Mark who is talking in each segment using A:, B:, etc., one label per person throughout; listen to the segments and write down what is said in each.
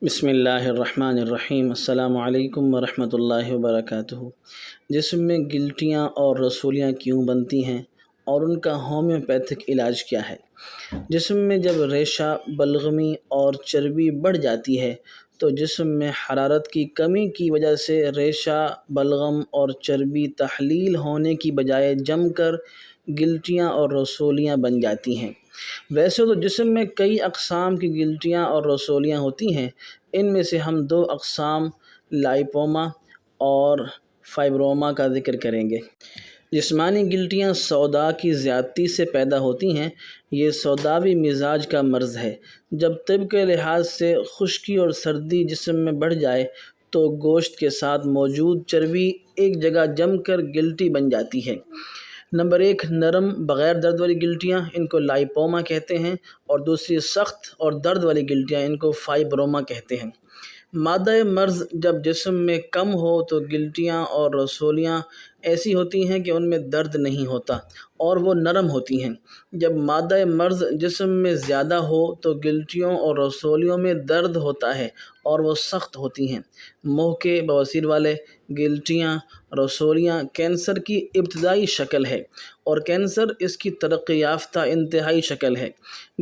A: بسم اللہ الرحمن الرحیم۔ السلام علیکم ورحمۃ اللہ وبرکاتہ۔ جسم میں گلٹیاں اور رسولیاں کیوں بنتی ہیں اور ان کا ہومیوپیتھک علاج کیا ہے؟ جسم میں جب ریشہ، بلغمی اور چربی بڑھ جاتی ہے تو جسم میں حرارت کی کمی کی وجہ سے ریشہ، بلغم اور چربی تحلیل ہونے کی بجائے جم کر گلٹیاں اور رسولیاں بن جاتی ہیں۔ ویسے تو جسم میں کئی اقسام کی گلٹیاں اور رسولیاں ہوتی ہیں۔ ان میں سے ہم دو اقسام لائپوما اور فائبروما کا ذکر کریں گے۔ جسمانی گلٹیاں سودا کی زیادتی سے پیدا ہوتی ہیں۔ یہ سوداوی مزاج کا مرض ہے۔ جب طب کے لحاظ سے خشکی اور سردی جسم میں بڑھ جائے تو گوشت کے ساتھ موجود چربی ایک جگہ جم کر گلٹی بن جاتی ہے۔ نمبر 1، نرم بغیر درد والی گلٹیاں، ان کو لائپوما کہتے ہیں، اور دوسری سخت اور درد والی گلٹیاں، ان کو فائبروما کہتے ہیں۔ مادہ مرض جب جسم میں کم ہو تو گلٹیاں اور رسولیاں ایسی ہوتی ہیں کہ ان میں درد نہیں ہوتا اور وہ نرم ہوتی ہیں۔ جب مادہ مرض جسم میں زیادہ ہو تو گلٹیوں اور رسولیوں میں درد ہوتا ہے اور وہ سخت ہوتی ہیں۔ منہ کے بواسیر والے گلٹیاں رسولیاں کینسر کی ابتدائی شکل ہے اور کینسر اس کی ترقی یافتہ انتہائی شکل ہے۔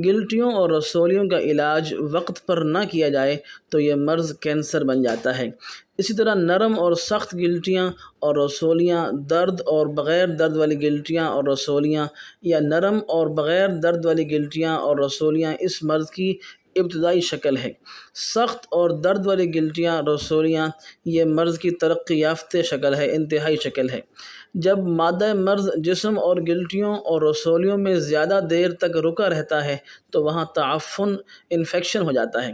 A: گلٹیوں اور رسولیوں کا علاج وقت پر نہ کیا جائے تو یہ مرض کینسر بن جاتا ہے۔ اسی طرح نرم اور سخت گلٹیاں اور رسولیاں، درد اور بغیر درد والی گلٹیاں اور رسولیاں، یا نرم اور بغیر درد والی گلٹیاں اور رسولیاں اس مرض کی ابتدائی شکل ہے۔ سخت اور درد والی گلٹیاں رسولیاں یہ مرض کی ترقی یافتہ شکل ہے، انتہائی شکل ہے۔ جب مادہ مرض جسم اور گلٹیوں اور رسولیوں میں زیادہ دیر تک رکا رہتا ہے تو وہاں تعفن، انفیکشن ہو جاتا ہے۔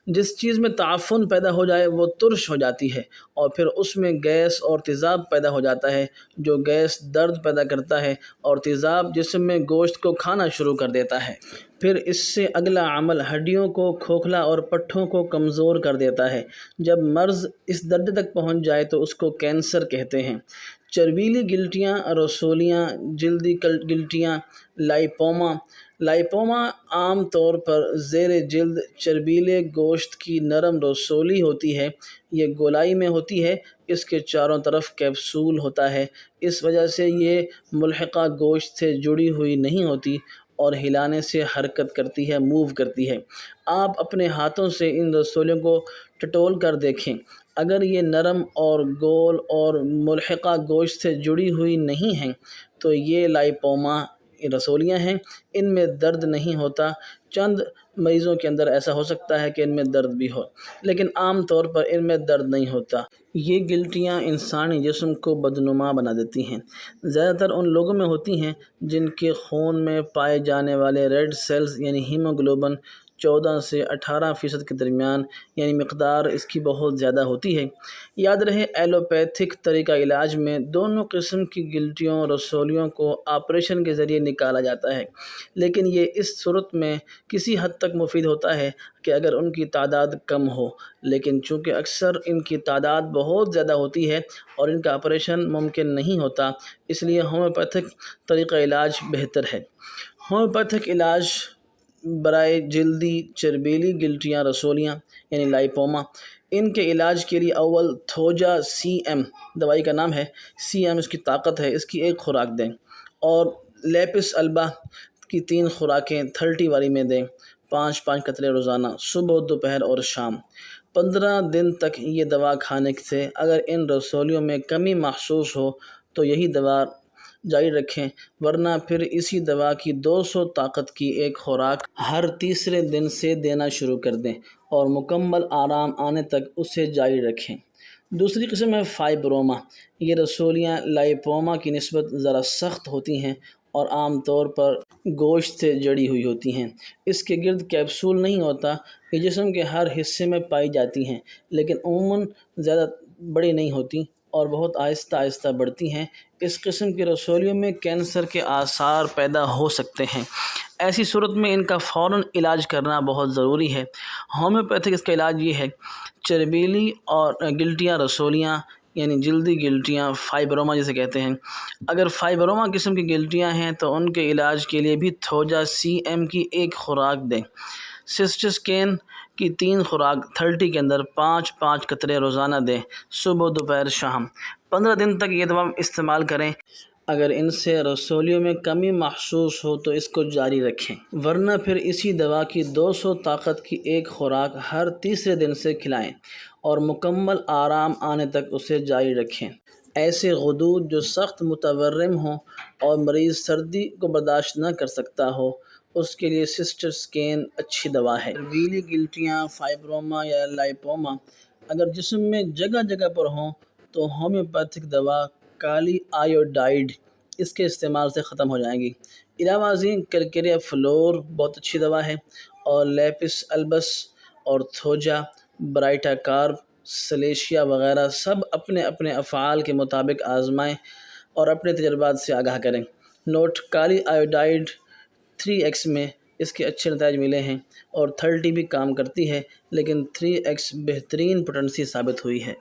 A: جس چیز میں تعفن پیدا ہو جائے وہ ترش ہو جاتی ہے اور پھر اس میں گیس اور تیزاب پیدا ہو جاتا ہے، جو گیس درد پیدا کرتا ہے اور تیزاب جسم میں گوشت کو کھانا شروع کر دیتا ہے۔ پھر اس سے اگلا عمل ہڈیوں کو کھوکھلا اور پٹھوں کو کمزور کر دیتا ہے۔ جب مرض اس درجے تک پہنچ جائے تو اس کو کینسر کہتے ہیں۔ چربیلی گلٹیاں، رسولیاں، جلدی گلٹیاں، لائپوما عام طور پر زیر جلد چربیلے گوشت کی نرم رسولی ہوتی ہے۔ یہ گولائی میں ہوتی ہے، اس کے چاروں طرف کیپسول ہوتا ہے۔ اس وجہ سے یہ ملحقہ گوشت سے جڑی ہوئی نہیں ہوتی اور ہلانے سے حرکت کرتی ہے، موو کرتی ہے۔ آپ اپنے ہاتھوں سے ان رسولیوں کو ٹٹول کر دیکھیں۔ اگر یہ نرم اور گول اور ملحقہ گوشت سے جڑی ہوئی نہیں ہیں تو یہ لائپوما رسولیاں ہیں۔ ان میں درد نہیں ہوتا۔ چند مریضوں کے اندر ایسا ہو سکتا ہے کہ ان میں درد بھی ہو، لیکن عام طور پر ان میں درد نہیں ہوتا۔ یہ گلٹیاں انسانی جسم کو بدنما بنا دیتی ہیں۔ زیادہ تر ان لوگوں میں ہوتی ہیں جن کے خون میں پائے جانے والے ریڈ سیلز یعنی ہیموگلوبن 14 سے 18% کے درمیان، یعنی مقدار اس کی بہت زیادہ ہوتی ہے۔ یاد رہے، ایلوپیتھک طریقہ علاج میں دونوں قسم کی گلٹیوں اور رسولیوں کو آپریشن کے ذریعے نکالا جاتا ہے، لیکن یہ اس صورت میں کسی حد تک مفید ہوتا ہے کہ اگر ان کی تعداد کم ہو، لیکن چونکہ اکثر ان کی تعداد بہت زیادہ ہوتی ہے اور ان کا آپریشن ممکن نہیں ہوتا، اس لیے ہومیوپیتھک طریقہ علاج بہتر ہے۔ ہومیوپیتھک علاج برائے جلدی چربیلی گلٹیاں رسولیاں یعنی لائپوما، ان کے علاج کے لیے اول تھوجا CM دوائی کا نام ہے، CM اس کی طاقت ہے، اس کی ایک خوراک دیں، اور لیپس البا کی 3 خوراکیں 30 والی میں دیں، 5 قطرے روزانہ، صبح، دوپہر اور شام۔ 15 دن تک یہ دوا کھانے سے اگر ان رسولیوں میں کمی محسوس ہو تو یہی دوا جاری رکھیں، ورنہ پھر اسی دوا کی 200 طاقت کی ایک خوراک ہر تیسرے دن سے دینا شروع کر دیں اور مکمل آرام آنے تک اسے جاری رکھیں۔ دوسری قسم ہے فائبروما۔ یہ رسولیاں لائپوما کی نسبت ذرا سخت ہوتی ہیں اور عام طور پر گوشت سے جڑی ہوئی ہوتی ہیں۔ اس کے گرد کیپسول نہیں ہوتا۔ یہ جسم کے ہر حصے میں پائی جاتی ہیں، لیکن عموماً زیادہ بڑی نہیں ہوتی اور بہت آہستہ آہستہ بڑھتی ہیں۔ اس قسم کی رسولیوں میں کینسر کے آثار پیدا ہو سکتے ہیں۔ ایسی صورت میں ان کا فوراً علاج کرنا بہت ضروری ہے۔ ہومیوپیتھک اس کا علاج یہ ہے، چربیلی اور گلٹیاں رسولیاں یعنی جلدی گلٹیاں، فائبروما جسے کہتے ہیں۔ اگر فائبروما قسم کی گلٹیاں ہیں تو ان کے علاج کے لیے بھی تھوجا CM کی ایک خوراک دیں۔ سسٹسکین کی 3 خوراک 30 کے اندر 5 قطرے روزانہ دیں، صبح دوپہر شام۔ 15 دن تک یہ دوا استعمال کریں۔ اگر ان سے رسولیوں میں کمی محسوس ہو تو اس کو جاری رکھیں، ورنہ پھر اسی دوا کی 200 طاقت کی ایک خوراک ہر تیسرے دن سے کھلائیں اور مکمل آرام آنے تک اسے جاری رکھیں۔ ایسے غدود جو سخت متورم ہوں اور مریض سردی کو برداشت نہ کر سکتا ہو، اس کے لیے سسٹسکین اچھی دوا ہے۔ ویلی گلٹیاں، فائبروما یا لائپوما اگر جسم میں جگہ جگہ پر ہوں تو ہومیوپیتھک دوا کالی آیوڈائڈ اس کے استعمال سے ختم ہو جائیں گی۔ علاوہ ازیں کرکریا فلور بہت اچھی دوا ہے، اور لیپس البس اور تھوجا، برائٹا کارب، سلیشیا وغیرہ سب اپنے اپنے افعال کے مطابق آزمائیں اور اپنے تجربات سے آگاہ کریں۔ نوٹ: کالی آیوڈائڈ 3X میں اس کے اچھے نتائج ملے ہیں اور 30 بھی کام کرتی ہے، لیکن 3X بہترین پوٹنسی ثابت ہوئی ہے۔